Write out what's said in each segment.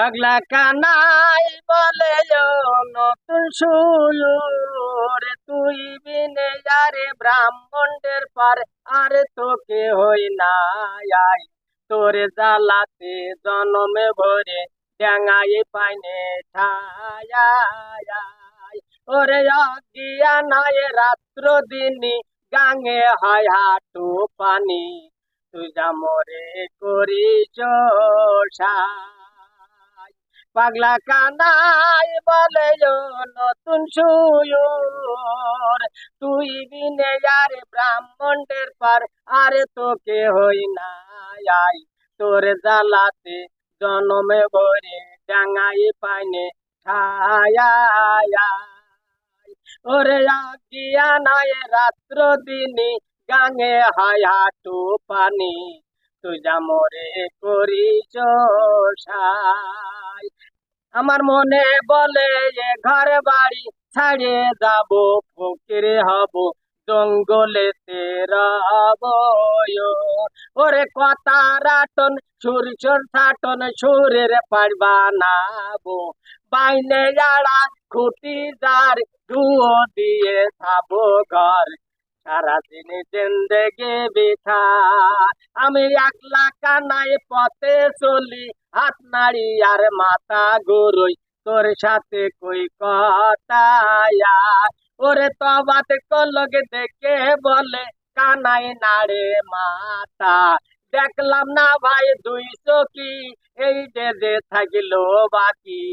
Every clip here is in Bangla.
পাগলা কানাই বলে নতুন সুর তুই বিনে যারে ব্রাহ্মণদের পার আর তোকে হই নাই তোরে জ্বালাতে জনমে ভরে ড্যাঙাই পাইনে ছায়া ওরে অজ্ঞিয়া নাই রাত্র দিনী গাঙে হয় হাঁটু পানি তুই যা মরে করিস পাগলা কানাই বলে নতুন সুর তুই বিনে যারে ব্রাহ্মণদের পার আর তোকে হই নাই তোর জ্বালাতে জনমে ভরে ডাঙাই পাইনে ছায়া ওরে আগিয়া নাই রাত্র দিনী গাঙে হয় হাঁটু পানি তুই যা মরে করিস সাই আমার মনে বলে যে ঘর বাড়ি ছাড়িয়ে যাব ফকির হব জঙ্গলেতে রব ওরে কথা রাটন সুর সুর থাটন সুরের পাড় বানাবো বাইনে যারা খুঁটি যার ধুয়ো দিয়ে থাবো ঘর সারাদিন জিন্দেগি বিথা আমি একলা কানাই পথে চলি হাত নাড়ি আর মাথা ঘুরোই তোর সাথে কই কথায়া ওরে তবাত কলক দেখে বলে কানাই নাড়ে মাথা দেখলাম না ভাই দুই চোখি এই যে থাকিলো বাকি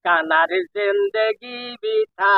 কানার জিন্দেগি বিথা।